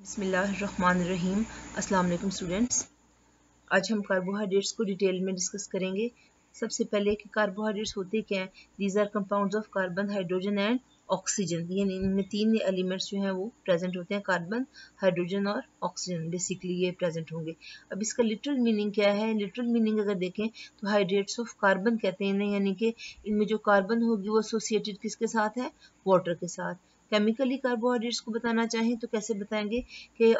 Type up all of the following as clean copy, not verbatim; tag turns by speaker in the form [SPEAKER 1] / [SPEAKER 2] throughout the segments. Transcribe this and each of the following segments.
[SPEAKER 1] बिस्मिल्लाहिर्रहमानिर्रहीम। अस्सलाम वालेकुम स्टूडेंट्स। आज हम कार्बोहाइड्रेट्स को डिटेल में डिस्कस करेंगे। सबसे पहले कि कार्बोहाइड्रेट्स होते क्या हैं। These are compounds of carbon, hydrogen and oxygen, यानी इनमें तीन एलिमेंट्स जो हैं वो प्रेजेंट होते हैं, कार्बन, हाइड्रोजन और ऑक्सीजन। बेसिकली ये प्रेजेंट होंगे। अब इसका लिटरल मीनिंग क्या है? लिटरल मीनिंग अगर देखें तो हाइड्रेट्स ऑफ कार्बन कहते हैं इन्हें, यानी कि इनमें जो कार्बन होगी वो एसोसिएटेड किसके साथ है? वाटर के साथ। केमिकली कार्बोहाइड्रेट्स को बताना चाहें तो कैसे बताएंगे कि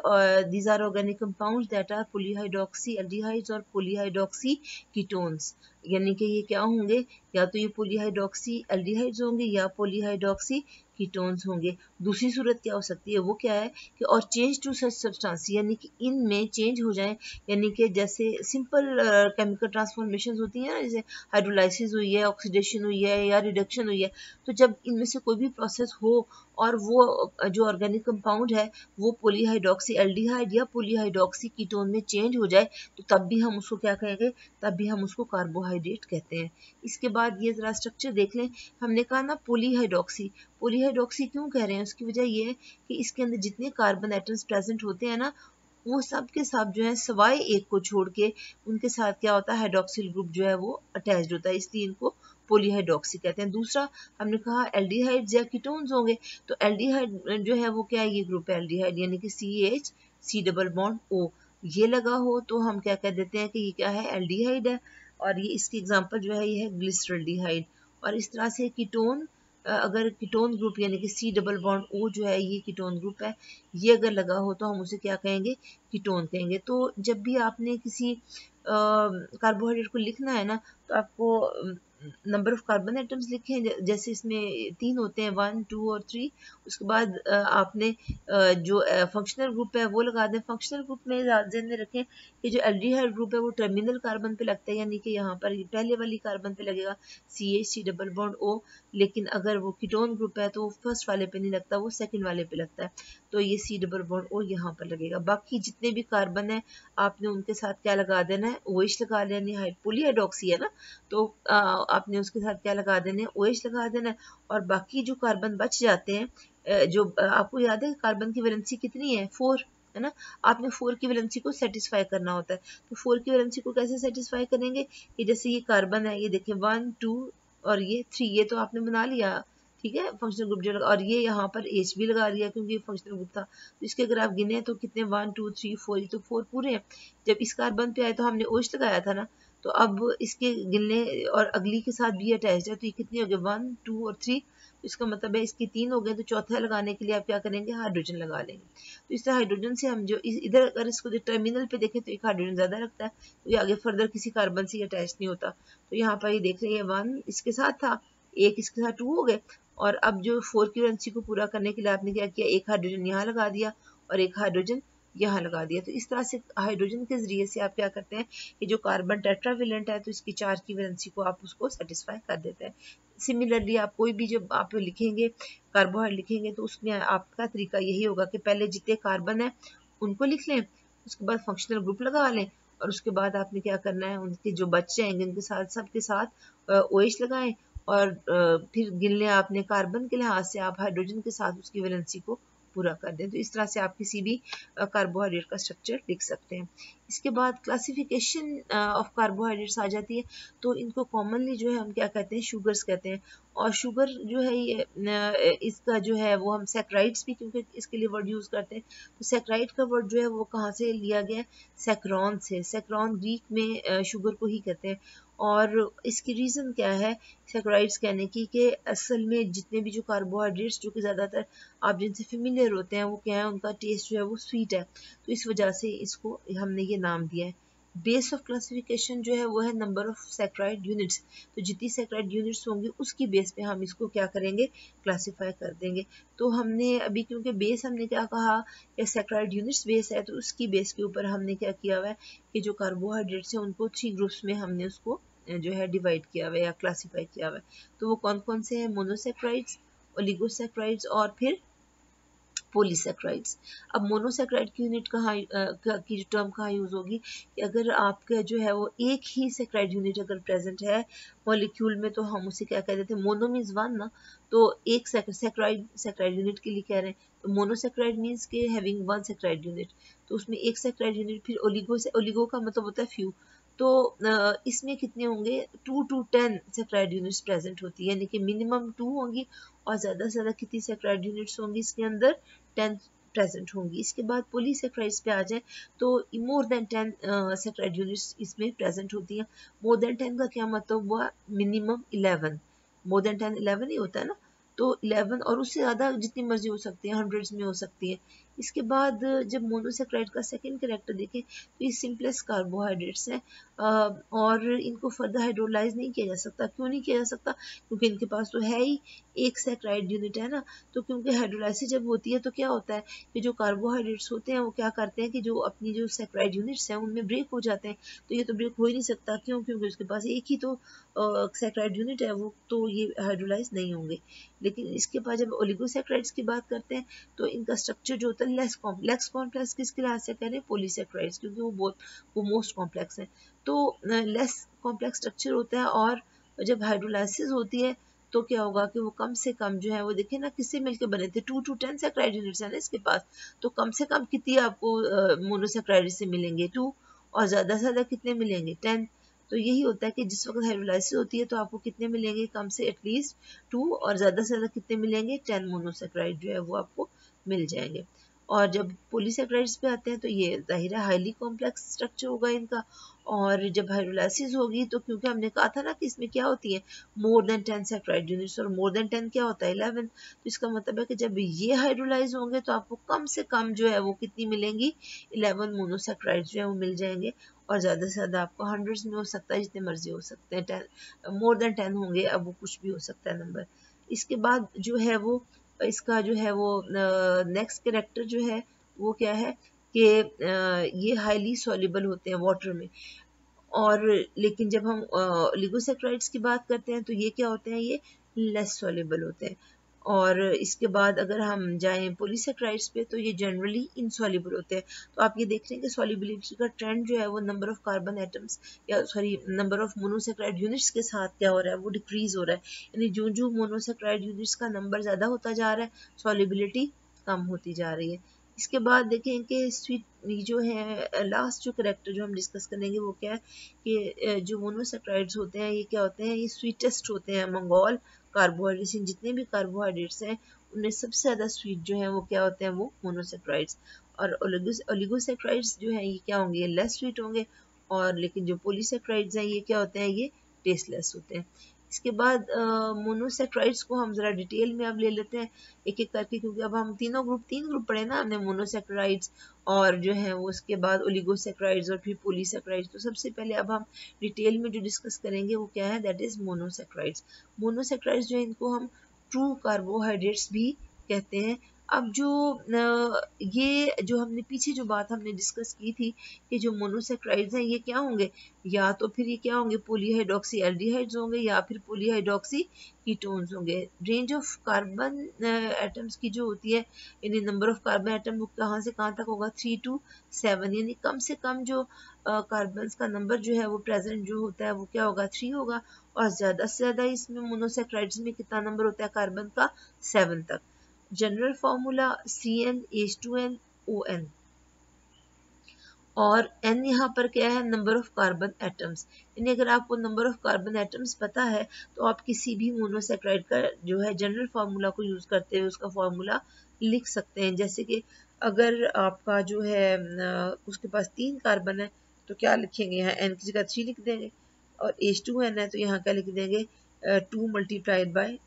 [SPEAKER 1] these are organic compounds that are polyhydroxy aldehydes और पॉलीहाइड्रोक्सी कीटोन्स, यानी कि ये क्या होंगे? या तो ये पॉलीहाइड्रोक्सी एल्डिहाइड्स होंगे या पॉलीहाइड्रोक्सी कीटोन्स होंगे। दूसरी सूरत क्या हो सकती है? वो क्या है कि और चेंज टू सच सब्सटेंस, यानी कि इनमें चेंज हो जाए, यानी कि जैसे सिंपल केमिकल ट्रांसफॉर्मेशन होती है ना, जैसे हाइड्रोलाइसिस हुई है, ऑक्सीडेशन हुई है या रिडक्शन हुई है, तो जब इनमें से कोई भी प्रोसेस हो और वो जो ऑर्गेनिक कंपाउंड है वो पॉलीहाइड्रोक्सी एल्डिहाइड या पॉलीहाइड्रोक्सी कीटोन में चेंज हो जाए, तो तब भी हम उसको क्या कहेंगे? तब भी हम उसको कार्बोहाइड्रेट कहते हैं। इसके बाद ये जरा स्ट्रक्चर देख लें। हमने कहा ना पॉलीहाइड्रोक्सी, पॉलीहाइड्रोक्सी क्यों कह रहे हैं? उसकी वजह ये है कि इसके अंदर जितने कार्बन एटम्स प्रेजेंट होते हैं ना, वो सब के सब जो है सवाए एक को छोड़ के उनके साथ क्या होता है? हाइड्रोक्सिल ग्रुप जो है वो अटैच्ड होता है, इसलिए इनको पॉलीहाइड्रोक्सी कहते हैं। दूसरा हमने कहा एल्डिहाइड्स या कीटोन्स होंगे, तो एल्डिहाइड जो है वो क्या है? ये ग्रुप है एल्डिहाइड, यानी कि CH C double bond O ये लगा हो तो हम क्या कह देते हैं कि ये क्या है? एल्डिहाइड है। और ये इसकी एग्जांपल जो है ये है ग्लिसरल्डिहाइड। और इस तरह से कीटोन, अगर कीटोन ग्रुप यानी कि C डबल बॉन्ड O जो है ये कीटोन ग्रुप है, ये अगर लगा हो तो हम उसे क्या कहेंगे? कीटोन कहेंगे। तो जब भी आपने किसी कार्बोहाइड्रेट को लिखना है ना, तो आपको नंबर ऑफ कार्बन एटम्स लिखे हैं, जैसे इसमें 3 होते हैं, 1, 2 और 3। उसके बाद आपने जो फंक्शनल ग्रुप है वो लगा दें। फंक्शनल ग्रुप में ध्यान में रखें कि जो एल्डिहाइड ग्रुप है वो टर्मिनल कार्बन पे लगता है, यानी कि यहाँ पर पहले वाली कार्बन पे लगेगा CH डबल बॉन्ड O, लेकिन अगर वो कीटोन ग्रुप है तो वो फर्स्ट वाले पे नहीं लगता, वो सेकंड वाले पे लगता है, तो ये C डबल बॉन्ड O यहाँ पर लगेगा। बाकी जितने भी कार्बन है आपने उनके साथ क्या लगा देना है? OH लगा लेनी है। पॉलीहाइड्रोक्सी है ना, तो आपने उसके साथ क्या लगा देना है? OH लगा देना है। और बाकी जो कार्बन बच जाते हैं, जो आपको याद है कार्बन की वैलेंसी कितनी है? 4 है ना। आपने 4 की वैलेंसी को सेटिस्फाई करना होता है, तो 4 की वैलेंसी को कैसे सेटिस्फाई करेंगे? कि जैसे ये कार्बन है, ये देखें 1, 2 और ये 3, ये तो आपने बना लिया, ठीक है, फंक्शनल ग्रुप जो लगा, और ये यहाँ पर H भी लगा लिया क्योंकि ये फंक्शनल ग्रुप था। तो इसके अगर आप गिने तो कितने? 1, 2, 3, 4, ये तो 4 पूरे हैं। जब इस कार्बन पे आए तो हमने OH लगाया था ना, तो अब इसके गिनने और अगली के साथ भी अटैच है, तो ये कितनी हो गई? 1, 2 और 3। तो इसका मतलब है इसकी 3 हो गए, तो चौथा लगाने के लिए आप क्या करेंगे? हाइड्रोजन लगा लेंगे। तो इस तरह हाइड्रोजन से हम जो इधर अगर इसको टर्मिनल पे देखें तो एक हाइड्रोजन ज्यादा लगता है, तो ये आगे फर्दर किसी कार्बन से अटैच नहीं होता। तो यहाँ पर ये देख रहे हैं 1 इसके साथ था, एक इसके साथ 2 हो गए, और अब जो 4 की वैलेंसी को पूरा करने के लिए आपने क्या किया? एक हाइड्रोजन यहाँ लगा दिया और एक हाइड्रोजन यहाँ लगा दिया। तो इस तरह से हाइड्रोजन के जरिए से आप क्या करते हैं कि जो कार्बन टेट्रावेलेंट है तो इसकी 4 की वैलेंसी को आप उसको सेटिस्फाई कर देते हैं। सिमिलरली आप कोई भी जब आप लिखेंगे कार्बोहाइड्रेट लिखेंगे तो उसमें आपका तरीका यही होगा कि पहले जितने कार्बन है उनको लिख लें, उसके बाद फंक्शनल ग्रुप लगा लें, और उसके बाद आपने क्या करना है? उनके जो बच जाएंगे उनके साथ सबके साथ OH लगाएं, और फिर गिन लें आपने कार्बन के लिहाज से आप हाइड्रोजन के साथ उसकी वैलेंसी को पूरा कर दें। तो इस तरह से आप किसी भी कार्बोहाइड्रेट का स्ट्रक्चर लिख सकते हैं। इसके बाद क्लासिफिकेशन ऑफ कार्बोहाइड्रेट्स आ जाती है, तो इनको कॉमनली जो है हम क्या कहते हैं? शुगर्स कहते हैं। और शुगर जो है ये इसका जो है वो हम सैकराइड्स भी क्योंकि इसके लिए वर्ड यूज करते हैं, तो सैकराइड का वर्ड जो है वो कहाँ से लिया गया है? सैकरॉन से। सैकरॉन ग्रीक में शुगर को ही कहते हैं। और इसकी रीज़न क्या है सैकराइड्स कहने की? कि असल में जितने भी जो कार्बोहाइड्रेट्स जो कि ज़्यादातर आप जिनसे फेमिलियर होते हैं वो क्या है? उनका टेस्ट जो है वो स्वीट है, तो इस वजह से इसको हमने ये नाम दिया है। बेस ऑफ क्लासिफिकेशन जो है वो है नंबर ऑफ सैकराइड यूनिट्स, तो जितनी सैकराइड यूनिट्स होंगी उसकी बेस पे हम इसको क्या करेंगे? क्लासीफाई कर देंगे। तो हमने अभी क्योंकि बेस हमने क्या कहा कि सैकराइड यूनिट्स बेस है, तो उसकी बेस के ऊपर हमने क्या किया हुआ है कि जो कार्बोहाइड्रेट्स हैं उनको 3 ग्रुप्स में हमने उसको जो है डिवाइड किया हुआ है या क्लासीफाई किया हुआ है। तो वो कौन कौन से हैं? मोनोसैकराइड्स, ओलिगोसैकराइड्स और फिर पॉलीसैकेराइड्स। अब मोनोसैकेराइड की यूनिट कहाँ की जो टर्म कहाँ यूज होगी कि अगर आपका जो है वो एक ही सैकेराइड यूनिट अगर प्रेजेंट है मॉलिक्यूल में, तो हम उसे क्या कह देते हैं, मोनो मीन्स वन ना, तो एक सैकेराइड यूनिट के लिए कह रहे हैं, तो मोनोसैकेराइड मीन्स के हैविंग वन सैकेराइड यूनिट, तो उसमें एक सैकेराइड यूनिट, फिर ओलिगो का मतलब होता है फ्यू, तो इसमें कितने होंगे 2 to 10 सैकेराइड यूनिट्स प्रेजेंट होती है, यानी कि मिनिमम 2 होंगी और ज़्यादा से ज़्यादा कितनी सैकेराइड यूनिट्स होंगी इसके अंदर 10 प्रेजेंट होंगी। इसके बाद पॉलीसैकेराइड्स पे आ जाए तो मोर देन 10 सैकेराइड यूनिट्स इसमें प्रेजेंट होती हैं। मोर देन 10 का क्या मतलब हुआ, मिनिमम 11, मोर देन 10 11 ही होता है ना, तो 11 और उससे ज़्यादा जितनी मर्जी हो सकती है, हंड्रेड्स में हो सकती है। इसके बाद जब मोनोसैकेराइड का सेकंड कैरेक्टर देखें तो ये सिंपलेस्ट कार्बोहाइड्रेट्स हैं और इनको फर्दर हाइड्रोलाइज नहीं किया जा सकता। क्यों नहीं किया जा सकता, क्योंकि इनके पास तो है ही एक सैकेराइड यूनिट है ना, तो क्योंकि हाइड्रोलाइसिस जब होती है तो क्या होता है कि जो कार्बोहाइड्रेट्स होते हैं वो क्या करते हैं कि जो अपनी जो सैकेराइड यूनिट्स हैं उनमें ब्रेक हो जाते हैं, तो ये तो ब्रेक हो ही नहीं सकता। क्यों, क्योंकि उसके पास एक ही तो सैकेराइड यूनिट है, वो तो ये हाइड्रोलाइज नहीं होंगे। लेकिन इसके बाद जब ओलिगोसैकेराइड्स की बात करते हैं तो इनका स्ट्रक्चर जो होता है लेस कॉम्प्लेक्स किसके लिहाज से कह रहे हैं, पॉलीसैकेराइड्स, क्योंकि वो मोस्ट कॉम्प्लेक्स है, तो लेस कॉम्प्लेक्स स्ट्रक्चर होता है। और जब हाइड्रोलाइसिस होती है तो क्या होगा कि वो कम से कम जो है वो देखिए ना किससे मिलकर बने थे, 2 to 10 सैकेराइड यूनिट्स है ना इसके पास, तो कम से कम कितनी आपको मोनोसैकेराइड से मिलेंगे 2 और ज़्यादा से ज़्यादा कितने मिलेंगे 10। तो यही होता है कि जिस वक्त हाइड्रोलाइसिस होती है तो आपको कितने मिलेंगे, कम से एटलीस्ट 2 और ज़्यादा से ज़्यादा कितने मिलेंगे 10 मोनोसैकेराइड जो है वो आपको मिल जाएंगे। और जब पॉलीसैकेराइड्स पे आते हैं तो ये जाहिर है हाईली कॉम्प्लेक्स स्ट्रक्चर होगा इनका, और जब हाइड्रोलाइसिस होगी तो क्योंकि हमने कहा था ना कि इसमें क्या होती है मोर देन 10 सैकेराइड यूनिट्स, और मोर देन 10 क्या होता है 11, तो इसका मतलब है कि जब ये हाइड्रोलाइज होंगे तो आपको कम से कम जो है वो कितनी मिलेंगी 11 मोनोसैकेराइड जो है वो मिल जाएंगे, और ज़्यादा से ज़्यादा आपको हंड्रेड्स में हो सकता है, जितने मर्जी हो सकते हैं, 10 मोर देन 10 होंगे, अब वो कुछ भी हो सकता है नंबर। इसके बाद जो है वो इसका जो है वो नेक्स्ट कैरेक्टर जो है वो क्या है कि ये हाईली सॉल्युबल होते हैं वाटर में, और लेकिन जब हम ओलिगोसैकेराइड्स की बात करते हैं तो ये क्या होते हैं, ये लेस सॉल्युबल होते हैं। और इसके बाद अगर हम जाएं पॉलीसैकेराइड्स पे तो ये जनरली इनसॉल्युबल होते हैं। तो आप ये देख रहे हैं कि सॉल्युबिलिटी का ट्रेंड जो है वो नंबर ऑफ कार्बन एटम्स या sorry number of monosaccharide units के साथ क्या हो रहा है, वो डिक्रीज हो रहा है, यानी जो जो मोनोसैकेराइड यूनिट्स का नंबर ज़्यादा होता जा रहा है सॉल्युबिलिटी कम होती जा रही है। इसके बाद देखें कि स्वीट जो है लास्ट जो कैरेक्टर जो हम डिस्कस करेंगे वो क्या है कि जो मोनोसैकेराइड्स होते हैं ये क्या होते हैं, ये स्वीटेस्ट होते हैं अमंग ऑल कार्बोहाइड्रेट्स। जितने भी कार्बोहाइड्रेट्स हैं उनमें सबसे ज़्यादा स्वीट जो है वो क्या होते हैं, वो मोनोसैकेराइड्स। और ओलिगोसैकेराइड्स जो है ये क्या होंगे, ये लेस स्वीट होंगे, और लेकिन जो पॉलीसैकेराइड्स हैं ये क्या होते हैं, ये टेस्टलेस होते हैं। इसके बाद मोनोसैकेराइड्स को हम ज़रा डिटेल में अब ले लेते हैं एक एक करके, क्योंकि अब हम तीन ग्रुप पढ़े ना हमने, मोनोसैकेराइड्स और जो है वो उसके बाद ओलिगोसैकेराइड्स और फिर पॉलीसैकेराइड्स। तो सबसे पहले अब हम डिटेल में जो डिस्कस करेंगे वो क्या है, दैट इज मोनोसैकेराइड्स। मोनोसैकेराइड्स जो है इनको हम ट्रू कार्बोहाइड्रेट्स भी कहते हैं। अब जो ये जो हमने पीछे जो बात हमने डिस्कस की थी कि जो मोनोसैकेराइड्स हैं ये क्या होंगे, या तो फिर ये क्या होंगे पॉलीहाइड्रोक्सी एल्डिहाइड्स होंगे या फिर पॉलीहाइड्रोक्सी कीटोन्स होंगे। रेंज ऑफ कार्बन एटम्स की जो होती है यानी नंबर ऑफ कार्बन एटम वो कहाँ से कहाँ तक होगा 3 to 7, यानी कम से कम जो कार्बन का नंबर जो है वो प्रेजेंट जो होता है वो क्या होगा 3 होगा, और ज़्यादा से ज़्यादा इसमें मोनोसैकेराइड्स में कितना नंबर होता है कार्बन का 7 तक। जनरल फार्मूला CnH2nOn, और n यहाँ पर क्या है, नंबर ऑफ कार्बन एटम्स, यानी अगर आपको नंबर ऑफ कार्बन एटम्स पता है तो आप किसी भी मोनोसैकेराइड का जो है जनरल फार्मूला को यूज करते हुए उसका फार्मूला लिख सकते हैं। जैसे कि अगर आपका जो है उसके पास 3 कार्बन है तो क्या लिखेंगे, यहाँ n की जगह 3 लिख देंगे, और H2n है तो यहाँ क्या लिख देंगे 2 मल्टीप्लाइड बाई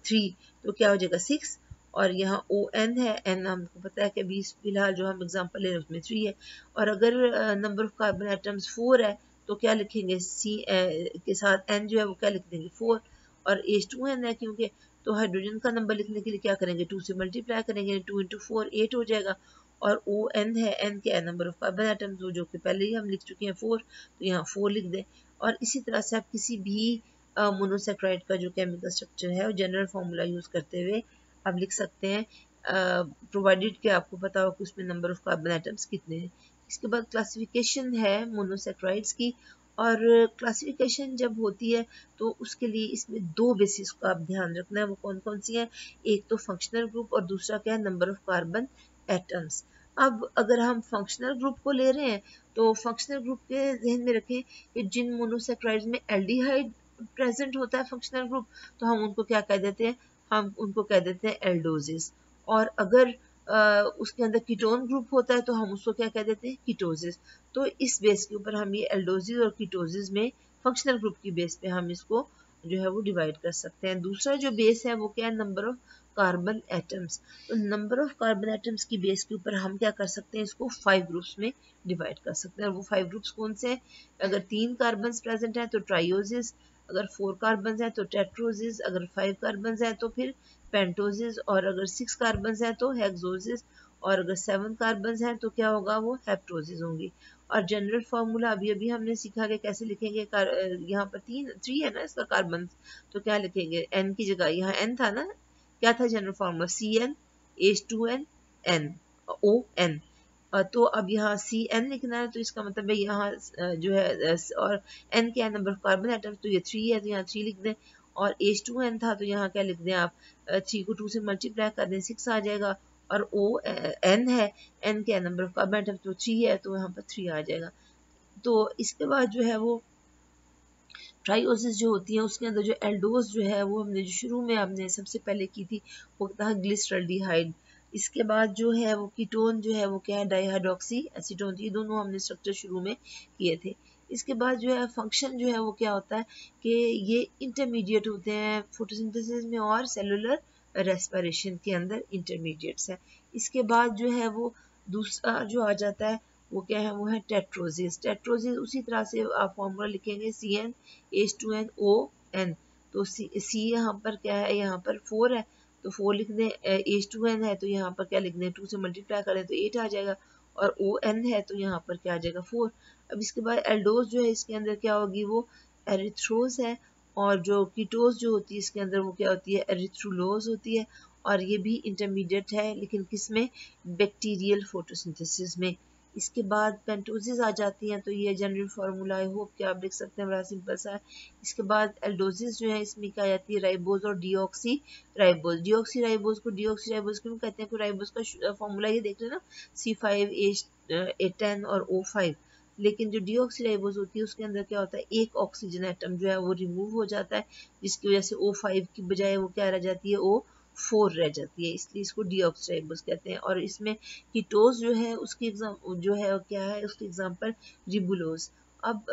[SPEAKER 1] 3, तो क्या हो जाएगा 6, और यहाँ ON है, n हमको पता है कि 20 फिलहाल जो हम एग्जांपल ले रहे हैं उसमें 3 है, और अगर नंबर ऑफ कार्बन एटम्स 4 है तो क्या लिखेंगे C के साथ n जो है वो क्या लिख देंगे 4, और H2n है क्योंकि, तो हाइड्रोजन का नंबर लिखने के लिए क्या करेंगे 2 से मल्टीप्लाई करेंगे, 2 into 4 8 हो जाएगा, और ON है, n क्या है नंबर ऑफ कार्बन एटम्स जो कि पहले ही हम लिख चुके हैं 4, तो यहाँ 4 लिख दें। और इसी तरह से आप किसी भी मोनोसैकेराइड का जो केमिकल स्ट्रक्चर है वो जनरल फार्मूला यूज करते हुए आप लिख सकते हैं प्रोवाइडेड कि आपको पता हो कि उसमें नंबर ऑफ कार्बन एटम्स कितने हैं। इसके बाद क्लासिफिकेशन है मोनोसेक्राइड्स की, और क्लासिफिकेशन जब होती है तो उसके लिए इसमें दो बेसिस का आप ध्यान रखना है। वो कौन कौन सी है? एक तो फंक्शनल ग्रुप और दूसरा क्या है? Number of carbon atoms. अब अगर हम फंक्शनल ग्रुप को ले रहे हैं तो फंक्शनल ग्रुप के ध्यान में रखें कि जिन मोनोसेक्राइड्स में एल्डिहाइड प्रेजेंट होता है फंक्शनल ग्रुप, तो हम उनको क्या कह देते हैं? हम उनको कह देते हैं एल्डोजिस। और अगर उसके अंदर कीटोन ग्रुप होता है तो हम उसको क्या कह देते हैं? कीटोसिस। तो इस बेस के ऊपर हम ये एल्डोजिस और कीटोसिस में फंक्शनल ग्रुप की बेस पे हम इसको जो है वो डिवाइड कर सकते हैं। दूसरा जो बेस है वो क्या है? Number of carbon atoms. तो नंबर ऑफ कार्बन एटम्स की बेस के ऊपर हम क्या कर सकते हैं? इसको 5 ग्रुप्स में डिवाइड कर सकते हैं। और वो 5 ग्रुप्स कौन से हैं? अगर 3 कार्बन प्रेजेंट हैं तो ट्राइओसिस, अगर 4 कार्बन हैं तो टेट्रोसिस, अगर 5 कार्बन हैं तो फिर पेंटोसिस, और अगर 6 कार्बन हैं तो हेक्सोसिस, और अगर 7 कार्बन हैं तो क्या होगा? वो हेप्टोसिस होंगी। और जनरल फार्मूला अभी अभी हमने सीखा कि कैसे लिखेंगे। यहाँ पर 3 है ना इसका कार्बन, तो क्या लिखेंगे? n की जगह, यहाँ n था ना, क्या था general formula? CN H2N N O N। तो अब यहाँ CN लिखना है, तो इसका मतलब है यहाँ जो है और N क्या है? नंबर ऑफ कार्बन एटम, तो ये 3 है तो यहाँ 3 लिख दें। और H2N था तो यहाँ क्या लिख दें आप? 3 को 2 से मल्टीप्लाई कर दें, 6 आ जाएगा। और N है, N क्या है? नंबर ऑफ कार्बन एटम, तो 3 है तो यहाँ पर 3 आ जाएगा। तो इसके बाद जो है वो ट्राइओसिस जो होती है उसके अंदर जो एल्डोज जो है वो हमने जो शुरू में आपने सबसे पहले की थी वो था ग्लिसरल्डिहाइड। इसके बाद जो है वो कीटोन जो है वो क्या है? Dihydroxy acetone. ये दोनों हमने स्ट्रक्चर शुरू में किए थे। इसके बाद जो है फंक्शन जो है वो क्या होता है कि ये इंटरमीडिएट होते हैं फोटोसिंथेसिस में और सेलुलर रेस्पिरेशन के अंदर इंटरमीडिएट्स है। इसके बाद जो है वो दूसरा जो आ जाता है वो क्या है? वो है टेट्रोसिस। टेट्रोसिस उसी तरह से आप फॉर्मूला लिखेंगे CN H2NO N। तो C यहाँ पर क्या है? यहाँ पर 4 है तो 4 लिख दें। H2N है तो यहाँ पर क्या लिख दें? 2 से मल्टीप्लाई करें तो 8 आ जाएगा। और ON है तो यहाँ पर क्या आ जाएगा? 4। अब इसके बाद एल्डोज जो है इसके अंदर क्या होगी? वो एरिथ्रोज है। और जो कीटोज जो होती है इसके अंदर वो क्या होती है? एरिथ्रोलोज होती है। और ये भी इंटरमीडिएट है, लेकिन किस में? बैक्टीरियल फोटोसिंथेसिस में। इसके बाद पेंटोसिस आ जाती हैं, तो ये जनरल फार्मूला आई होप कि आप लिख सकते हैं, बड़ा सिंपल सा है। इसके बाद एल्डोसिस जो है इसमें क्या आ जाती है? राइबोज और डीऑक्सी राइबोज। डीऑक्सी राइबोज को डीऑक्सी राइबोज क्यों कहते हैं? कि राइबोज का फार्मूला ये देख लेना, C5H10 और O5। लेकिन जो डीऑक्सी राइबोज होती है उसके अंदर क्या होता है? एक ऑक्सीजन एटम जो है वो रिमूव हो जाता है, जिसकी वजह से O5 की बजाय वो क्या रह जाती है? O4 रह जाती है, इसलिए इसको डीऑक्सीराइबोज कहते हैं। और इसमें कीटोज जो है उसकी जो है क्या है? उसकी एग्जांपल रिबुलोज। अब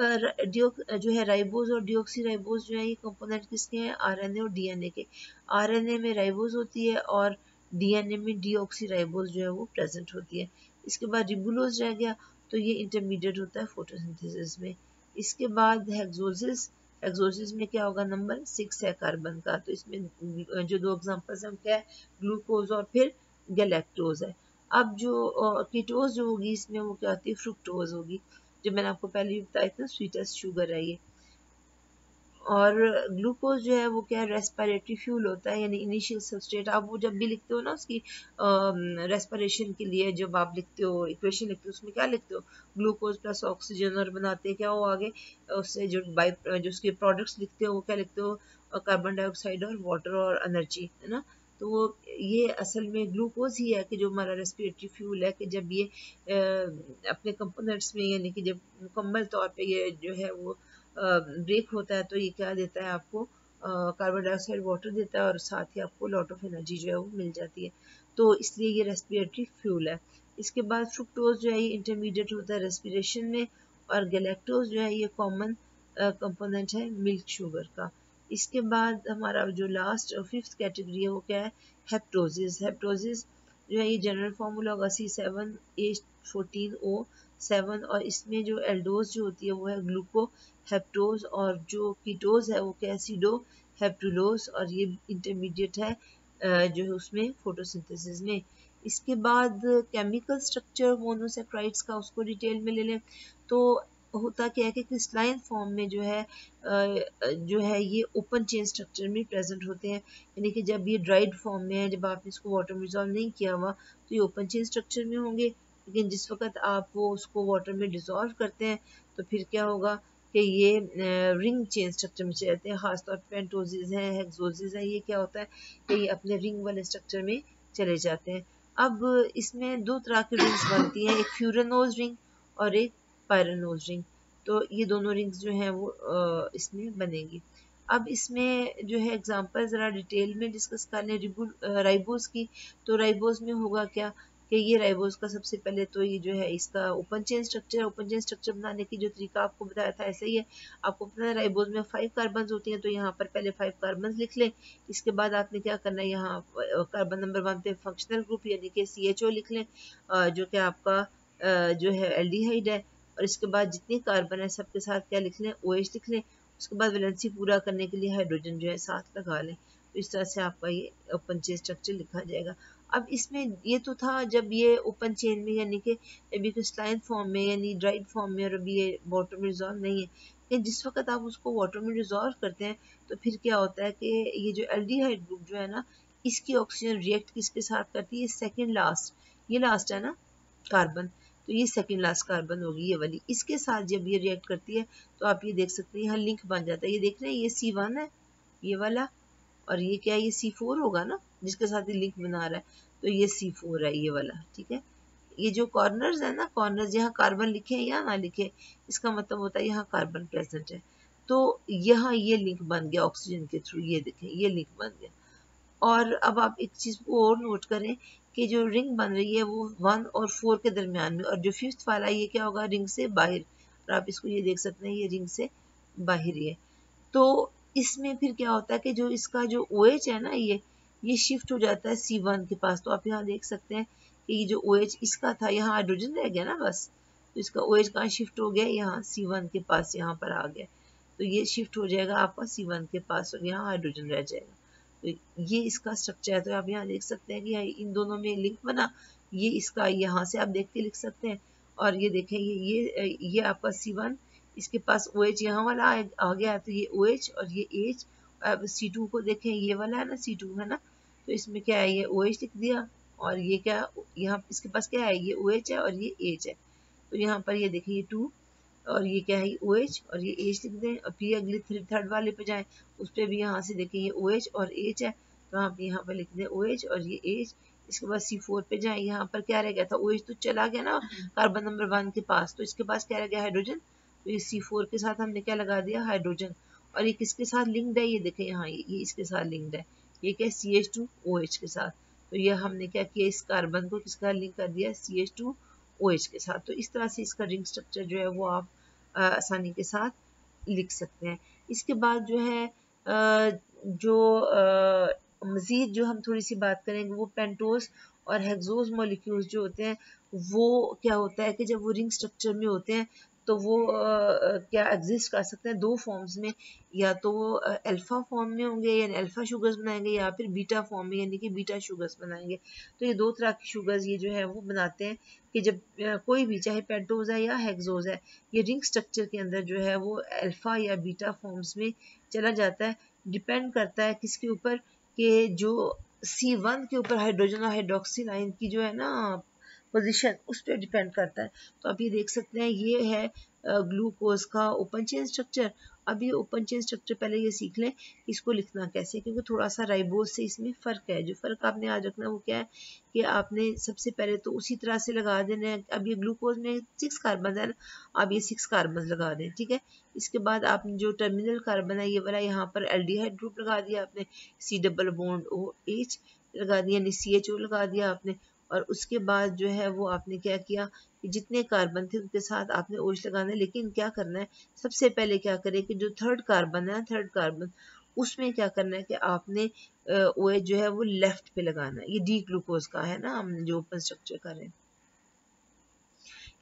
[SPEAKER 1] जो है राइबोज और डीऑक्सी राइबोज जो है ये कंपोनेंट किसके हैं? आरएनए और डीएनए के। आरएनए में राइबोज होती है और डीएनए में डीऑक्सी राइबोज जो है वो प्रेजेंट होती है। इसके बाद रिबुलोज रह गया, तो ये इंटरमीडिएट होता है फोटोसिंथेसिस में। इसके बाद हेक्सोसिस। हेक्सोसिस में क्या होगा? नंबर 6 है कार्बन का। तो इसमें जो 2 एग्जांपल्स हम क्या है? ग्लूकोज और फिर गैलेक्टोज है। अब जो कीटोज जो होगी इसमें वो क्या होती है? फ्रुक्टोज होगी, जो मैंने आपको पहले भी बताया था, स्वीटेस्ट शुगर है ये। और ग्लूकोज जो है वो क्या है? रेस्पिरेटरी फ्यूल होता है, यानी इनिशियल सबस्ट्रेट। आप वो जब भी लिखते हो ना उसकी रेस्पिरेशन के लिए, जब आप लिखते हो इक्वेशन लिखते हो उसमें क्या लिखते हो? ग्लूकोज प्लस ऑक्सीजन, और बनाते हैं क्या हो आगे? उससे जो जो उसके प्रोडक्ट्स लिखते हो वो क्या लिखते हो? कार्बन डाइऑक्साइड और वाटर और एनर्जी, है ना। तो वो ये असल में ग्लूकोज ही है कि जो हमारा रेस्पिरेटरी फ्यूल है, कि जब ये अपने कंपोनेंट्स में, यानी कि जब मुकम्मल तौर पे ये जो है वो ब्रेक होता है, तो ये क्या देता है आपको? कार्बन डाइऑक्साइड वाटर देता है, और साथ ही आपको लॉट ऑफ एनर्जी जो है वो मिल जाती है। तो इसलिए ये रेस्पिरेटरी फ्यूल है। इसके बाद फ्रुक्टोज जो है ये इंटरमीडिएट होता है रेस्पिरेशन में। और गैलेक्टोज जो है ये कॉमन कंपोनेंट है मिल्क शुगर का। इसके बाद हमारा जो लास्ट 5th कैटेगरी है वो क्या है? हेप्टोसिस। हेप्टोसिस जो है ये जनरल फार्मूला होगा C7H14O7। और इसमें जो एल्डोज जो होती है वो है ग्लूको हेप्टोज, और जो कीटोज है वो क्या है? एसिडो हेप्टुलोज। और ये इंटरमीडिएट है जो है उसमें फोटोसिंथेसिस में। इसके बाद केमिकल स्ट्रक्चर मोनोसेक्राइड्स का उसको डिटेल में ले लें। तो होता क्या है कि क्रिस्टलाइन फॉर्म में जो है ये ओपन चेन स्ट्रक्चर में प्रेजेंट होते हैं, यानी कि जब ये ड्राइड फॉर्म में है, जब आपने इसको वाटर में डिजॉल्व नहीं किया हुआ तो ये ओपन चेन स्ट्रक्चर में होंगे, लेकिन जिस वक्त आप वो उसको वाटर में डिजॉल्व करते हैं तो फिर क्या होगा कि ये रिंग चेन स्ट्रक्चर में चले जाते हैं। खासतौर पर पेंटोसिस है, हेक्सोसिस है, ये क्या होता है कि ये अपने रिंग वाले स्ट्रक्चर में चले जाते हैं। अब इसमें दो तरह की रिंग्स बनती हैं, एक फ्यूरानोज रिंग और एक पायरानोज रिंग। तो ये दोनों रिंग्स जो हैं वो इसमें बनेंगी। अब इसमें जो है एग्जांपल ज़रा डिटेल में डिस्कस कर लें राइबोस की। तो राइबोस में होगा क्या कि ये राइबोस का सबसे पहले तो ये जो है इसका ओपन चेन स्ट्रक्चर बनाने की जो तरीका आपको बताया था ऐसा ही है। आपको पता है राइबोस में 5 कार्बन होती हैं, तो यहाँ पर पहले 5 कार्बन लिख लें। इसके बाद आपने क्या करना है, यहाँ कार्बन नंबर 1 पे फंक्शनल ग्रुप यानी कि CHO लिख लें, जो कि आपका जो है एल्डिहाइड है। और इसके बाद जितने कार्बन है सबके साथ क्या लिख लें, OH लिख लें। उसके बाद वैलेंसी पूरा करने के लिए हाइड्रोजन जो है साथ लगा लें। तो इस तरह से आपका ये ओपन चेन स्ट्रक्चर लिखा जाएगा। अब इसमें ये तो था जब ये ओपन चेन में यानी कि अभी क्रिस्टलाइन फॉर्म में यानी ड्राइड फॉर्म में और अभी ये वाटर में डिजॉल्व नहीं है, लेकिन जिस वक्त आप उसको वाटर में डिजॉल्व करते हैं तो फिर क्या होता है कि ये जो एल्डिहाइड ग्रुप जो है ना, इसकी ऑक्सीजन रिएक्ट किसके साथ करती है, सेकेंड लास्ट, ये लास्ट है ना कार्बन, तो ये सेकेंड लास्ट कार्बन होगी ये वाली, इसके साथ जब ये रिएक्ट करती है तो आप ये देख सकते हैं यहाँ लिंक बन जाता है। ये देख रहे हैं ये C1 है ये वाला, और ये क्या है, ये C4 होगा ना जिसके साथ ये लिंक बना रहा है, तो ये C4 है ये वाला, ठीक है। ये जो कॉर्नर्स है ना, कॉर्नर्स यहाँ कार्बन लिखे हैं या ना लिखे, इसका मतलब होता है यहाँ कार्बन प्रेजेंट है। तो यहाँ ये लिंक बन गया ऑक्सीजन के थ्रू, ये देखें ये लिंक बन गया। और अब आप एक चीज़ को और नोट करें कि जो रिंग बन रही है वो 1 और 4 के दरमियान में, और जो 5th वाला ये क्या होगा, रिंग से बाहर। और आप इसको ये देख सकते हैं ये रिंग से बाहर ही है। तो इसमें फिर क्या होता है कि जो इसका जो OH है ना ये शिफ्ट हो जाता है C1 के पास। तो आप यहाँ देख सकते हैं कि ये जो OH इसका था यहाँ हाइड्रोजन रह गया ना बस, तो इसका OH कहाँ शिफ्ट हो गया, यहाँ C1 के पास यहाँ पर आ गया। तो ये शिफ्ट हो जाएगा आपका C1 के पास और यहाँ हाइड्रोजन रह जाएगा। तो ये इसका स्ट्रक्चर है। तो आप यहाँ देख सकते हैं कि इन दोनों में लिंक बना, ये इसका यहाँ से आप देख के लिख सकते हैं। और ये देखें ये आपका C1, इसके पास OH यहाँ वाला आ गया, तो ये OH और ये H। अब C2 को देखें, ये वाला है ना C2 है ना, तो इसमें क्या है ये OH लिख दिया, और ये क्या यहाँ इसके पास क्या है, ये OH है और ये H है। तो यहाँ पर ये देखिए ये 2 और ये क्या है OH और ये H लिख दें। और फिर अगले थर्ड वाले पे जाएं, उस पर भी यहाँ से देखें ये OH और H है, तो आप यहाँ पर लिख दें OH और ये H। इसके बाद C4 पे जाएं, यहाँ पर क्या रह गया था, OH तो चला गया ना कार्बन नंबर 1 के पास, तो इसके पास क्या रह गया, हाइड्रोजन। तो ये C4 के साथ हमने क्या लगा दिया, हाइड्रोजन। और ये किसके साथ लिंक्ड है, ये देखें यहाँ ये इसके साथ लिंक्ड है, ये क्या CH2OH के साथ। तो ये हमने क्या किया, इस कार्बन को किसका लिंक कर दिया, CH2OH के साथ। तो इस तरह से इसका रिंग स्ट्रक्चर जो है वो आप आसानी के साथ लिख सकते हैं। इसके बाद जो है जो मज़ीद जो हम थोड़ी सी बात करेंगे वो पेंटोस और हेक्सोस मॉलिक्यूल्स जो होते हैं वो क्या होता है कि जब वो रिंग स्ट्रक्चर में होते हैं तो वो क्या एग्जिस्ट कर सकते हैं दो फॉर्म्स में, या तो वो अल्फा फॉर्म में होंगे यानी अल्फा शुगर्स बनाएंगे, या फिर बीटा फॉर्म में यानी कि बीटा शुगर्स बनाएंगे। तो ये दो तरह की शुगर्स ये जो है वो बनाते हैं कि जब कोई भी चाहे पेंटोस है या हेक्सोस है, ये रिंग स्ट्रक्चर के अंदर जो है वो अल्फा या बीटा फॉर्म्स में चला जाता है। डिपेंड करता है किसके ऊपर, कि जो C1 के ऊपर हाइड्रोजन और हाइड्रोक्सिल आयन की जो है ना पोजीशन, उस पर डिपेंड करता है। तो आप ये देख सकते हैं ये है ग्लूकोज का ओपन चेन स्ट्रक्चर। अब ये ओपन चेन स्ट्रक्चर पहले ये सीख लें इसको लिखना कैसे, क्योंकि थोड़ा सा राइबोज से इसमें फ़र्क है। जो फ़र्क आपने याद रखना वो क्या है कि आपने सबसे पहले तो उसी तरह से लगा देना है। अब ये ग्लूकोज में 6 कार्बन है ना, आप ये 6 कार्बन लगा दें, ठीक है। इसके बाद आपने जो टर्मिनल कार्बन है ये वाला, यहाँ पर एल्डिहाइड ग्रुप लगा दिया आपने, C+OH लगा दिया यानी CHO लगा दिया आपने। और उसके बाद जो है वो आपने क्या किया कि जितने कार्बन थे उनके साथ आपने OH लगाना है। लेकिन क्या करना है, सबसे पहले क्या करें कि जो थर्ड कार्बन है, थर्ड कार्बन उसमें क्या करना है कि आपने OH जो है वो लेफ्ट पे लगाना है। ये डी ग्लूकोज का है ना, हम जो ओपन स्ट्रक्चर कर रहे हैं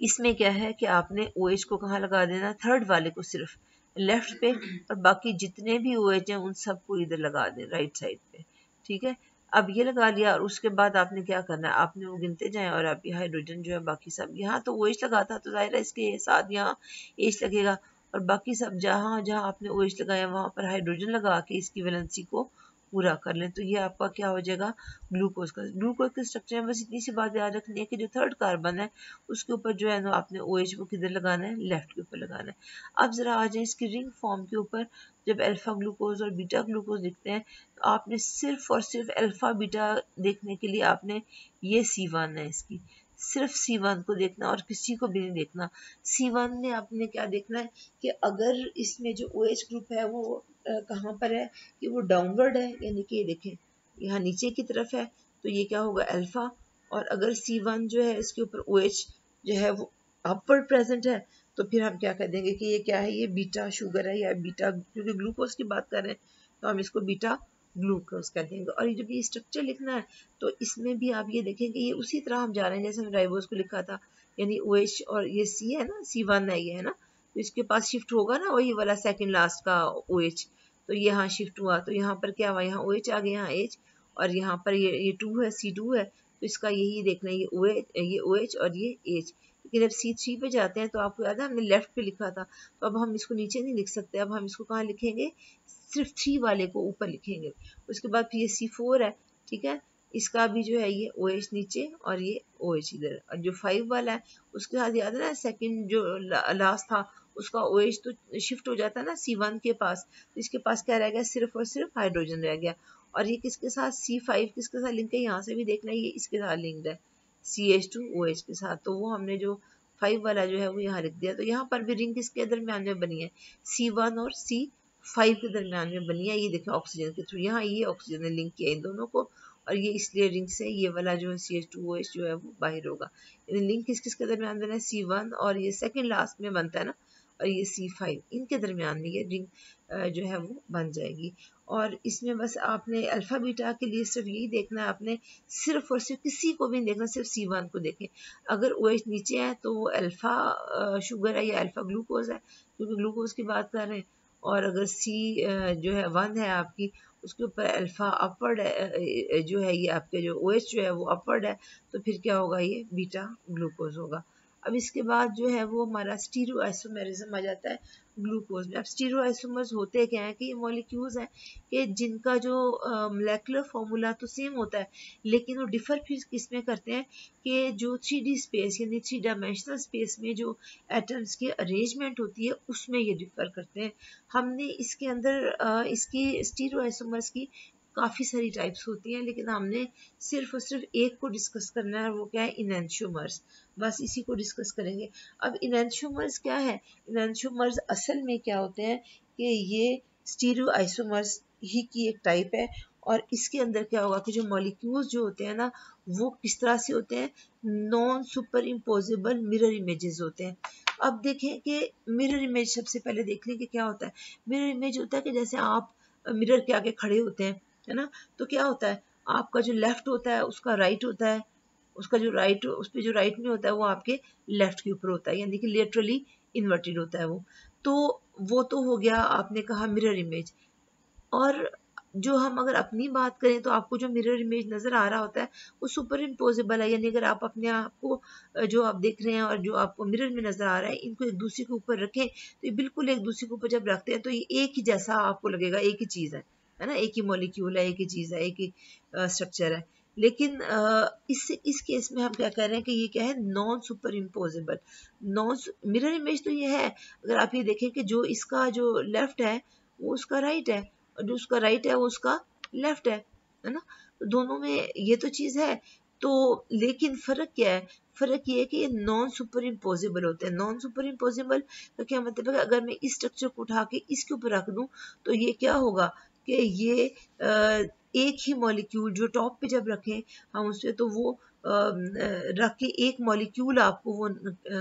[SPEAKER 1] इसमें क्या है कि आपने OH को कहाँ लगा देना, थर्ड वाले को सिर्फ लेफ्ट पे, और बाकी जितने भी OH हैं उन सबको इधर लगा दें राइट साइड पे, ठीक है। अब ये लगा लिया और उसके बाद आपने क्या करना है, आपने वो गिनते जाएं और आप ये हाइड्रोजन जो है बाकी सब, यहाँ तो OH लगा था तो जाहिर है इसके साथ यहाँ H लगेगा, और बाकी सब जहाँ जहाँ आपने OH लगाया वहाँ पर हाइड्रोजन लगा के इसकी वैलेंसी को पूरा कर लें। तो ये आपका क्या हो जाएगा, ग्लूकोज का। ग्लूकोज के स्ट्रक्चर में बस इतनी सी बात याद रखनी है कि जो थर्ड कार्बन है उसके ऊपर जो है ना आपने OH को किधर लगाना है, लेफ्ट के ऊपर लगाना है। अब जरा आ जाए इसकी रिंग फॉर्म के ऊपर। जब अल्फा ग्लूकोज और बीटा ग्लूकोज दिखते हैं तो आपने सिर्फ और सिर्फ अल्फा बीटा देखने के लिए आपने ये C1 है, इसकी सिर्फ C1 को देखना और किसी को भी नहीं देखना। C1 में आपने क्या देखना है कि अगर इसमें जो OH ग्रुप है वो कहाँ पर है, कि वो डाउनवर्ड है, यानी कि ये देखें यहाँ नीचे की तरफ है तो ये क्या होगा, अल्फा। और अगर C1 जो है इसके ऊपर OH जो है वो अपवर्ड प्रेजेंट है तो फिर हम क्या कर देंगे कि ये क्या है, ये बीटा शुगर है या बीटा, क्योंकि ग्लूकोज की बात कर रहे हैं तो हम इसको बीटा ग्लूकोज कर देंगे। और ये जब ये स्ट्रक्चर लिखना है तो इसमें भी आप ये देखेंगे ये उसी तरह हम जा रहे हैं जैसे हम राइबोज को लिखा था, यानी OH और ये C है ना, C1 है ये, है ना, तो इसके पास शिफ्ट होगा ना वही वाला सेकंड लास्ट का OH, तो ये यहाँ शिफ्ट हुआ तो यहाँ पर क्या हुआ, यहाँ OH आ गया, यहाँ H, और यहाँ पर ये 2 है, C2 है, तो इसका यही देखना है, ये OH और ये H। लेकिन जब C3 पे जाते हैं तो आपको याद है हमने लेफ्ट पे लिखा था, तो अब हम इसको नीचे नहीं लिख सकते, अब हम इसको कहाँ लिखेंगे, सिर्फ 3 वाले को ऊपर लिखेंगे। उसके बाद फिर ये C4 है, ठीक है, इसका भी जो है ये OH नीचे और ये OH इधर, और जो 5 वाला है उसके साथ याद है ना सेकंड जो लास्ट था उसका OH तो शिफ्ट हो जाता है ना C1 के पास, तो इसके पास क्या रह गया, सिर्फ और सिर्फ हाइड्रोजन रह गया। और ये किसके साथ, C5 किसके साथ लिंक है, यहाँ से भी देखना है ये इसके साथ लिंक्ड है CH2OH के साथ, तो वो हमने जो 5 वाला जो है वो यहाँ लिख दिया। तो यहाँ पर भी रिंग किसके दरमियान में बनी है, C1 और C5 के दरमियान में बनी है। ये देखें ऑक्सीजन के थ्रू, यहाँ ये ऑक्सीजन ने लिंक किया इन दोनों को, और ये इसलिए रिंग से ये वाला जो है CH2OH जो है वो बाहर होगा। लिंक किस किस के दरमियान बना है, C1 और ये सेकंड लास्ट में बनता है ना, और ये C5, इनके दरमियान में ये रिंग जो है वो बन जाएगी। और इसमें बस आपने अल्फा बीटा के लिए सिर्फ यही देखना है, आपने सिर्फ और सिर्फ किसी को भी नहीं देखना, सिर्फ C1 को देखें। अगर OH नीचे है तो वो अल्फा शुगर है या अल्फा ग्लूकोज है, क्योंकि ग्लूकोज की बात कर रहे हैं। और अगर C जो है 1 है आपकी, उसके ऊपर अल्फा अपवर्ड है, जो है ये आपके जो OH जो है वो अपवर्ड है, तो फिर क्या होगा, ये बीटा ग्लूकोज होगा। अब इसके बाद जो है वो हमारा स्टीरियोआइसोमेरिज्म आ जाता है ग्लूकोज में। अब स्टीरियोआइसोमर्स होते क्या हैं कि ये मॉलिक्यूल्स हैं कि जिनका जो मोलेकुलर फॉर्मूला तो सेम होता है, लेकिन वो डिफर फिर किस में करते हैं कि जो 3D स्पेस यानी 3 डायमेंशनल स्पेस में जो एटम्स की अरेंजमेंट होती है उसमें ये डिफर करते हैं। हमने इसके अंदर इसकी स्टीरियोआइसोमर्स की काफ़ी सारी टाइप्स होती हैं, लेकिन हमने सिर्फ और सिर्फ एक को डिस्कस करना है, वो क्या है, इनैंशियोमर्स। बस इसी को डिस्कस करेंगे। अब इनैंशियोमर्स क्या है, इनैंशियोमर्स असल में क्या होते हैं कि ये स्टीरियोआइसोमर्स ही की एक टाइप है, और इसके अंदर क्या होगा कि जो मॉलिक्यूल्स जो होते हैं ना वो किस तरह से होते हैं, non super imposable mirror images होते हैं। अब देखें कि मिरर इमेज सबसे पहले देख लें कि क्या होता है। मिरर इमेज होता है कि जैसे आप मिरर के आगे खड़े होते हैं, है ना, तो क्या होता है, आपका जो लेफ्ट होता है उसका राइट होता है, उसका जो राइट उस पर जो राइट में होता है वो आपके लेफ्ट के ऊपर होता है, यानी कि लेटरली इन्वर्टेड होता है वो तो हो गया आपने कहा मिरर इमेज। और जो हम अगर अपनी बात करें तो आपको जो मिरर इमेज नज़र आ रहा होता है वो सुपर इम्पोजेबल है, यानी अगर आप अपने आप को जो आप देख रहे हैं और जो आपको मिरर में नज़र आ रहा है इनको एक दूसरे के ऊपर रखें तो ये बिल्कुल एक दूसरे के ऊपर जब रखते हैं तो ये एक ही जैसा आपको लगेगा, एक ही चीज़ है ना, एक ही मॉलिक्यूल है, एक ही चीज़ है, एक ही स्ट्रक्चर है। लेकिन इस केस में हम क्या कह रहे हैं कि ये क्या है, non super imposable. Non mirror image तो ये है, अगर आप ये देखें कि जो इसका जो लेफ्ट है वो उसका राइट है और जो उसका राइट है वो उसका लेफ्ट है ना, तो दोनों में ये तो चीज़ है। तो लेकिन फ़र्क क्या है, फ़र्क ये है कि ये नॉन सुपर इम्पोजेबल होते हैं। नॉन सुपर इम्पोजेबल का क्या मतलब है, अगर मैं इस स्ट्रक्चर को उठा के इसके ऊपर रख दूं तो ये क्या होगा कि ये एक ही मॉलिक्यूल जो टॉप पे जब रखें हम उससे तो वो रख के एक मॉलिक्यूल आपको वो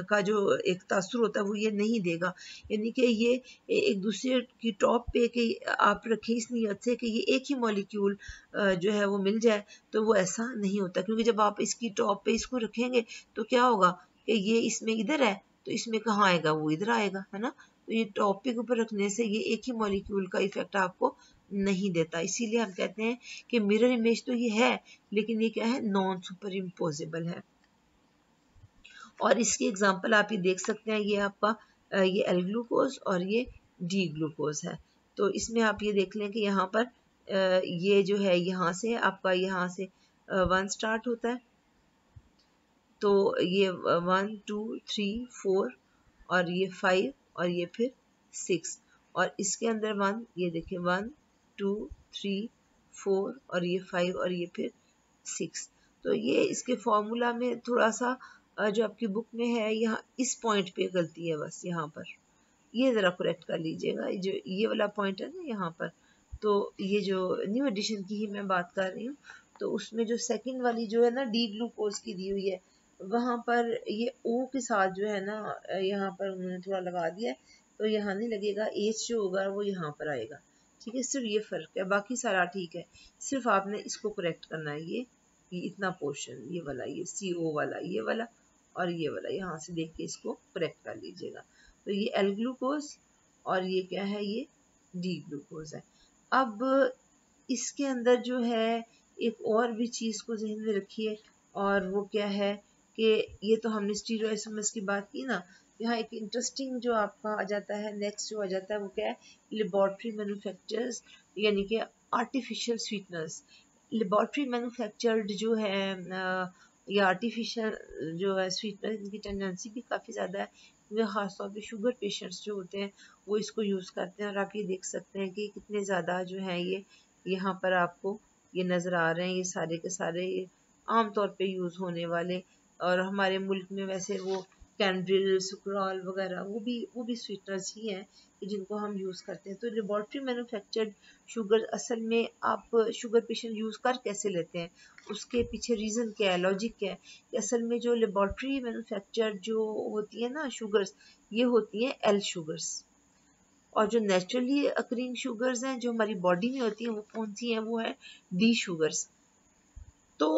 [SPEAKER 1] का जो एक तासुर होता है वो ये नहीं देगा, यानी कि ये एक दूसरे की टॉप पे कि आप रखें इस नियत से कि ये एक ही मॉलिक्यूल जो है वो मिल जाए, तो वो ऐसा नहीं होता, क्योंकि जब आप इसकी टॉप पे इसको रखेंगे तो क्या होगा कि ये इसमें इधर है तो इसमें कहाँ आएगा, वो इधर आएगा, है ना। तो ये टॉप पे के ऊपर रखने से ये एक ही मॉलिक्यूल का इफेक्ट आपको नहीं देता। इसीलिए हम कहते हैं कि मिरर इमेज तो ये है, लेकिन ये क्या है, नॉन सुपर इम्पोजेबल है। और इसकी एग्जांपल आप ये देख सकते हैं, ये आपका ये एल ग्लूकोज और ये डी ग्लूकोज है। तो इसमें आप ये देख लें कि यहाँ पर ये जो है यहाँ से आपका यहाँ से 1 स्टार्ट होता है, तो ये 1 2 3 4 और ये 5 और ये फिर 6 और इसके अंदर 1, ये देखिए 1 2 3 4 और ये 5 और ये फिर 6। तो ये इसके फॉर्मूला में थोड़ा सा जो आपकी बुक में है यहाँ इस पॉइंट पे गलती है, बस यहाँ पर ये ज़रा करेक्ट कर लीजिएगा। जो ये वाला पॉइंट है ना यहाँ पर, तो ये जो न्यू एडिशन की ही मैं बात कर रही हूँ, तो उसमें जो सेकंड वाली जो है ना डी ग्लूकोज की दी हुई है, वहाँ पर ये ओ के साथ जो है ना यहाँ पर उन्होंने थोड़ा लगा दिया है, तो यहाँ नहीं लगेगा, एच जो होगा वो यहाँ पर आएगा। ठीक है, सिर्फ ये फ़र्क है, बाकी सारा ठीक है, सिर्फ आपने इसको करेक्ट करना है। ये इतना पोर्शन, ये वाला, ये सी ओ वाला, ये वाला और ये वाला, यहाँ से देख के इसको करेक्ट कर लीजिएगा। तो ये एल ग्लूकोज और ये क्या है, ये डी ग्लूकोज है। अब इसके अंदर जो है एक और भी चीज़ को ज़हन में रखिए, और वो क्या है कि ये तो हमने स्टीरियोइसोमर्स की बात की ना, यहाँ एक इंटरेस्टिंग जो आपका आ जाता है, नेक्स्ट जो आ जाता है वो क्या है, लेबॉर्ट्री मैन्युफैक्चर्स यानी कि आर्टिफिशियल स्वीटनर्स। लेबॉर्ट्री मैन्युफैक्चर्ड जो है या आर्टिफिशियल जो है स्वीटनर, इनकी टेंडेंसी भी काफ़ी ज़्यादा है, क्योंकि ख़ासतौर पे शुगर पेशेंट्स जो होते हैं वो इसको यूज़ करते हैं। और आप ये देख सकते हैं कि कितने ज़्यादा जो है ये यहाँ पर आपको ये नज़र आ रहे हैं, ये सारे के सारे ये आम तौर पे यूज़ होने वाले, और हमारे मुल्क में वैसे वो कैंड्रिल, सुक्राल वगैरह वो भी स्वीटनर्स ही हैं कि जिनको हम यूज़ करते हैं। तो लेबॉर्ट्री मैन्युफैक्चर्ड शुगर असल में आप शुगर पेशेंट यूज़ कर कैसे लेते हैं, उसके पीछे रीज़न क्या है, लॉजिक क्या है कि असल में जो लेबॉर्ट्री मैन्युफैक्चर्ड जो होती है ना शुगर्स, ये होती हैं एल शुगर्स, और जो नेचुरली अकरिंग शुगर्स हैं जो हमारी बॉडी में होती हैं वो कौन सी हैं, वो है डी शुगर्स। तो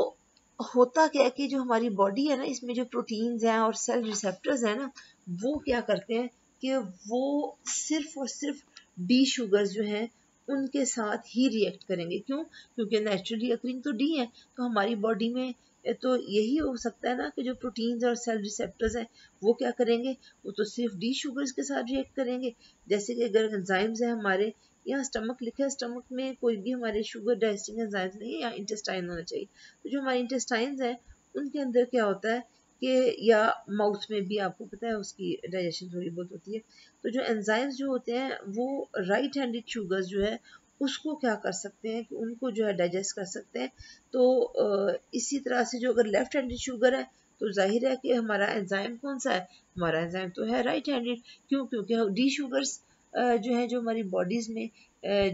[SPEAKER 1] होता क्या है कि जो हमारी बॉडी है ना, इसमें जो प्रोटीन्स हैं और सेल रिसेप्टर्स हैं ना, वो क्या करते हैं कि वो सिर्फ और सिर्फ डी शुगर्स जो हैं उनके साथ ही रिएक्ट करेंगे। क्यों? क्योंकि नेचुरली अकरिंग तो डी है, तो हमारी बॉडी में तो यही हो सकता है ना कि जो प्रोटीन्स और सेल रिसेप्टर्स हैं वो क्या करेंगे, वो तो सिर्फ डी शुगर्स के साथ रिएक्ट करेंगे। जैसे कि अगर एंजाइम्स हैं हमारे, यहाँ स्टमक लिखा है, स्टमक में कोई भी हमारे शुगर डाइजेस्टिंग एंजाइम्स नहीं है, यहाँ इंटेस्टाइन होना चाहिए। तो जो हमारे इंटेस्टाइन्स हैं उनके अंदर क्या होता है कि, या माउथ में भी आपको पता है उसकी डाइजेशन थोड़ी बहुत होती है, तो जो एंजाइम्स जो होते हैं वो राइट हैंडेड शुगर्स जो है उसको क्या कर सकते हैं कि उनको जो है डाइजेस्ट कर सकते हैं। तो इसी तरह से जो अगर लेफ्ट हैंडेड शुगर है तो जाहिर है कि हमारा एंजाइम कौन सा है, हमारा एंजाइम तो है राइट हैंडेड। क्यों? क्योंकि डी शुगर्स जो है जो हमारी बॉडीज़ में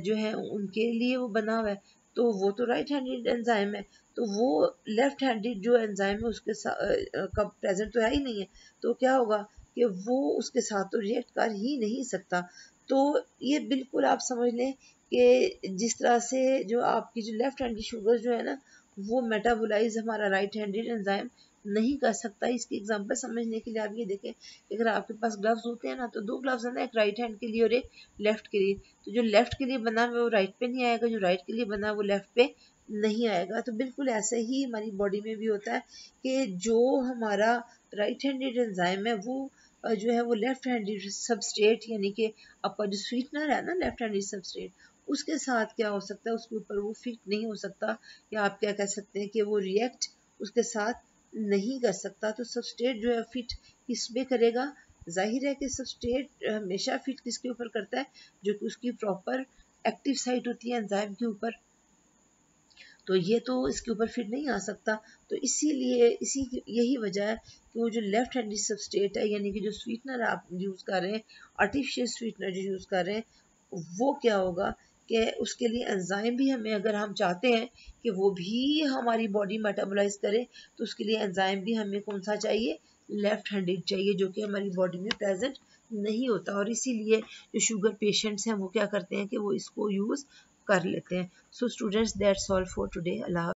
[SPEAKER 1] जो है उनके लिए वो बना हुआ है, तो वो तो राइट हैंडेड एंजाइम है, तो वो लेफ्ट हैंडेड जो एंजाइम है उसके का प्रेजेंट तो है ही नहीं है, तो क्या होगा कि वो उसके साथ तो रिएक्ट कर ही नहीं सकता। तो ये बिल्कुल आप समझ लें कि जिस तरह से जो आपकी जो लेफ्ट हैंडेड शुगर जो है ना, वो मेटाबोलाइज हमारा राइट हैंडेड एंजाइम नहीं कर सकता। इसकी एग्जांपल समझने के लिए आप ये देखें, अगर आपके पास ग्लव्स होते हैं ना, तो दो ग्लव्स है ना, एक राइट हैंड के लिए और एक लेफ्ट के लिए, तो जो लेफ्ट के लिए बना है वो राइट पे नहीं आएगा, जो राइट के लिए बना है वो लेफ्ट पे नहीं आएगा। तो बिल्कुल ऐसे ही हमारी बॉडी में भी होता है कि जो हमारा राइट हैंडेड एंजाइम है वो जो है वो लेफ्ट हैंडेड सबस्ट्रेट यानी कि आपका जो स्वीटनर है ना लेफ्ट हैंडेड सबस्ट्रेट, उसके साथ क्या हो सकता है, उसके ऊपर वो फिट नहीं हो सकता, या आप क्या कह सकते हैं कि वो रिएक्ट उसके साथ नहीं कर सकता। तो सबस्ट्रेट जो है फिट किस पे करेगा, जाहिर है कि सबस्ट्रेट हमेशा फिट किसके ऊपर करता है, जो कि उसकी प्रॉपर एक्टिव साइट होती है एंजाइम के ऊपर, तो ये तो इसके ऊपर फिट नहीं आ सकता। तो इसीलिए यही वजह है कि वो जो लेफ्ट हैंडेड सबस्ट्रेट है यानी कि जो स्वीटनर आप यूज़ कर रहे हैं, आर्टिफिशियल स्वीटनर जो यूज़ कर रहे हैं, वो क्या होगा कि उसके लिए एंजाइम भी हमें, अगर हम चाहते हैं कि वो भी हमारी बॉडी मेटाबोलाइज करे, तो उसके लिए एंजाइम भी हमें कौन सा चाहिए, लेफ्ट हैंडेड चाहिए, जो कि हमारी बॉडी में प्रेजेंट नहीं होता। और इसीलिए जो शुगर पेशेंट्स हैं वो क्या करते हैं कि वो इसको यूज़ कर लेते हैं। So students, that's all for today. Allah.